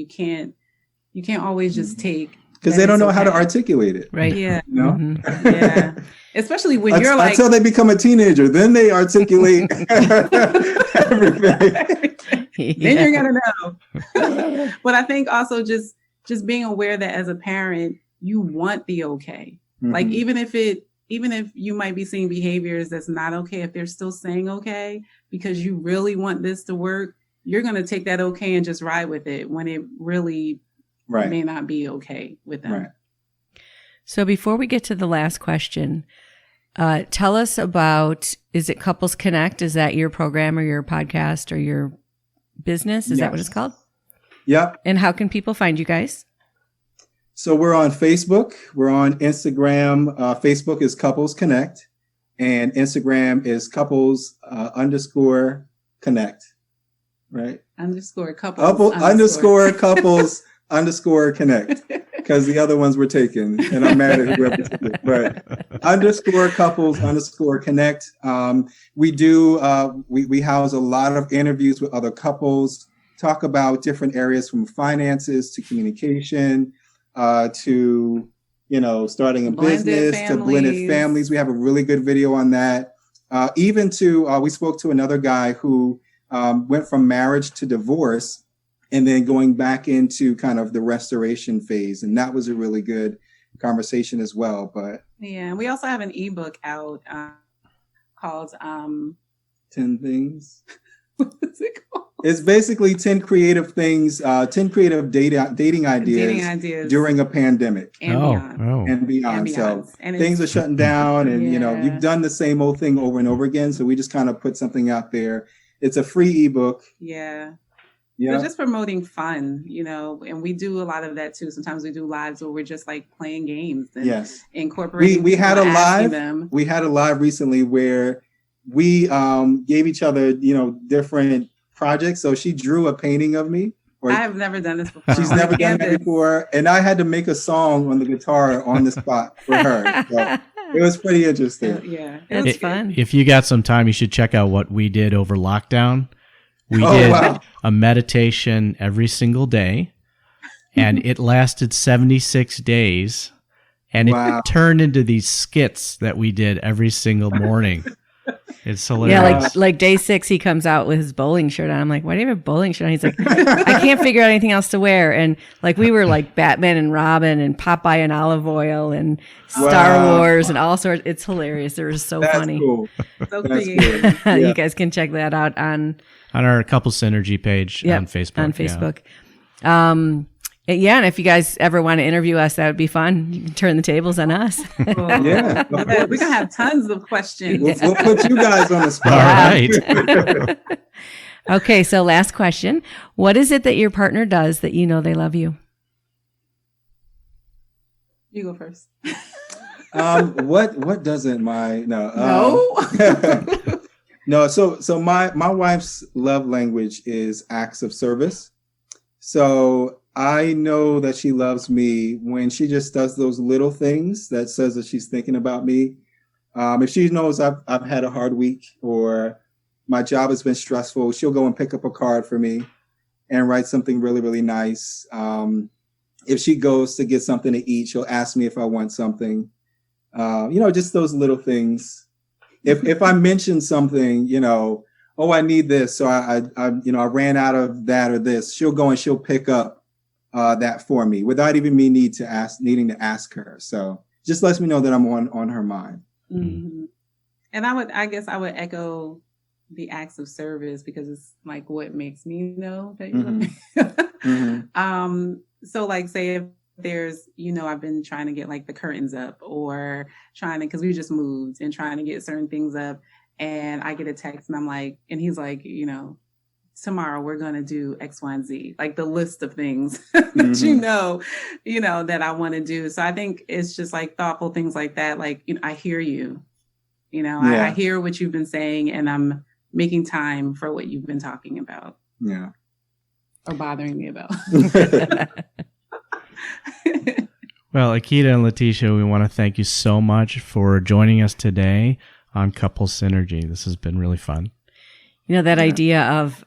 Speaker 2: can't always just take,
Speaker 1: because they don't know how to articulate it.
Speaker 5: Right.
Speaker 2: Yeah. Yeah. Especially when you're like,
Speaker 1: until they become a teenager, then they articulate everything.
Speaker 2: Then you're going to know. But I think also just being aware that as a parent, you want the okay. Like even if you might be seeing behaviors that's not okay, if they're still saying okay, because you really want this to work, you're going to take that okay and just ride with it when it really may not be okay with them. Right.
Speaker 5: So before we get to the last question, tell us about, is it Couples Connect? Is that your program or your podcast or your business? Is that what it's called?
Speaker 1: Yep.
Speaker 5: And how can people find you guys?
Speaker 1: So we're on Facebook. We're on Instagram. Facebook is Couples Connect, and Instagram is Couples _Connect. Right? _Couples _Connect, because the other ones were taken, and I'm mad at whoever took it. But _Couples _Connect. We do. We house a lot of interviews with other couples, talk about different areas from finances to communication, to starting a business, to blended families. We have a really good video on that. Even to we spoke to another guy who went from marriage to divorce, and then going back into kind of the restoration phase. And that was a really good conversation as well. But
Speaker 2: yeah, we also have an ebook out called
Speaker 1: 10 Things.
Speaker 2: What is it called?
Speaker 1: It's basically 10 creative things, 10 creative dating ideas during a pandemic and beyond. So things are shutting down, and you've done the same old thing over and over again. So we just kind of put something out there. It's a free ebook.
Speaker 2: Yeah. We're just promoting fun, and we do a lot of that too. Sometimes we do lives where we're just like playing games and incorporating. We had a live.
Speaker 1: We had a live recently where we gave each other, different projects. So she drew a painting of me.
Speaker 2: I have never done this before.
Speaker 1: She's never done that before, and I had to make a song on the guitar on the spot for her. So it was pretty interesting.
Speaker 2: Yeah,
Speaker 5: it was fun.
Speaker 4: If you got some time, you should check out what we did over lockdown. We did a meditation every single day, and it lasted 76 days, and it turned into these skits that we did every single morning. It's
Speaker 5: Yeah,
Speaker 4: hilarious.
Speaker 5: like day 6, he comes out with his bowling shirt on. I'm like, why do you have a bowling shirt on? He's like, I can't figure out anything else to wear. And like we were like Batman and Robin and Popeye and Olive Oil and Star Wars and all sorts. It's hilarious. It was so
Speaker 1: That's
Speaker 5: funny.
Speaker 1: cool.
Speaker 2: So
Speaker 1: That's
Speaker 2: creative.
Speaker 1: cool. Yeah.
Speaker 5: You guys can check that out on
Speaker 4: our Couple Synergy page
Speaker 5: Yep,
Speaker 4: on Facebook.
Speaker 5: on Facebook. Yeah, and if you guys ever want to interview us, that would be fun. You can turn the tables on us.
Speaker 2: Cool.
Speaker 1: Yeah, of
Speaker 2: We're
Speaker 1: course.
Speaker 2: going to have tons of questions.
Speaker 1: We'll put you guys on the
Speaker 4: All
Speaker 1: spot.
Speaker 4: right.
Speaker 5: Okay, so last question. What is it that your partner does that you know they love you?
Speaker 2: You go first.
Speaker 1: What doesn't my no. So my wife's love language is acts of service. So I know that she loves me when she just does those little things that says that she's thinking about me. If she knows I've had a hard week or my job has been stressful, she'll go and pick up a card for me and write something really, really nice. If she goes to get something to eat, she'll ask me if I want something. Just those little things. If I mention something, oh, I need this, so I ran out of that or this, she'll go and she'll pick up that for me without even me needing to ask her. So just lets me know that I'm on her mind.
Speaker 2: Mm-hmm. And I guess I would echo the acts of service because it's like what makes me know that you love me.
Speaker 1: Mm-hmm.
Speaker 2: So like say if there's, I've been trying to get like the curtains up or because we just moved and trying to get certain things up, and I get a text and I'm like, and he's like, tomorrow we're going to do X, Y, and Z, like the list of things that that I want to do. So I think it's just like thoughtful things like that. Like, I hear you, I hear what you've been saying and I'm making time for what you've been talking about.
Speaker 1: Yeah.
Speaker 2: Or bothering me about.
Speaker 4: Well, Akida and Latisha, we want to thank you so much for joining us today on Couple Synergy. This has been really fun.
Speaker 5: That idea of,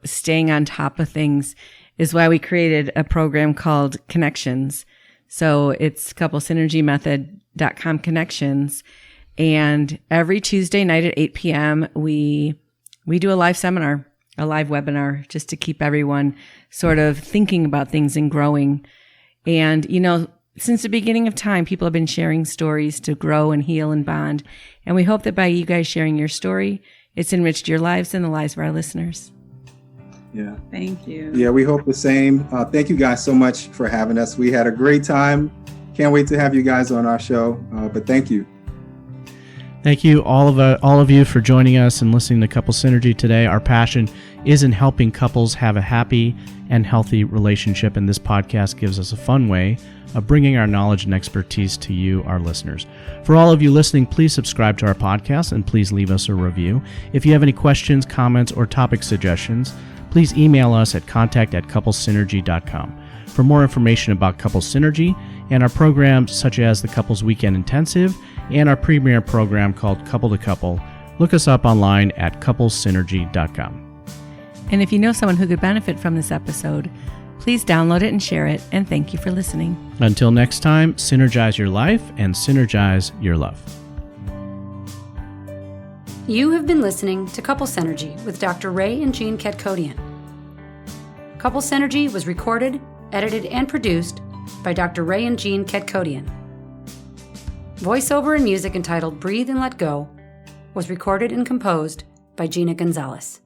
Speaker 5: staying on top of things is why we created a program called Connections. So it's couplesynergymethod.com Connections. And every Tuesday night at 8 p.m., we do a live seminar, a live webinar, just to keep everyone sort of thinking about things and growing. And, since the beginning of time, people have been sharing stories to grow and heal and bond. And we hope that by you guys sharing your story, it's enriched your lives and the lives of our listeners.
Speaker 1: Yeah.
Speaker 2: Thank you.
Speaker 1: Yeah, we hope the same. Thank you guys so much for having us. We had a great time. Can't wait to have you guys on our show. But thank you.
Speaker 4: Thank you, all of you, for joining us and listening to Couple Synergy today. Our passion is in helping couples have a happy and healthy relationship, and this podcast gives us a fun way of bringing our knowledge and expertise to you, our listeners. For all of you listening, please subscribe to our podcast and please leave us a review. If you have any questions, comments, or topic suggestions, please email us at contact@couplesynergy.com. For more information about Couple Synergy and our programs such as the Couples Weekend Intensive and our premier program called Couple to Couple, look us up online at couplesynergy.com.
Speaker 5: And if you know someone who could benefit from this episode, please download it and share it. And thank you for listening.
Speaker 4: Until next time, synergize your life and synergize your love.
Speaker 3: You have been listening to Couple Synergy with Dr. Ray and Jean Ketkodian. Couple Synergy was recorded, edited, and produced by Dr. Ray and Jean Ketkodian. Voiceover and music entitled Breathe and Let Go was recorded and composed by Gina Gonzalez.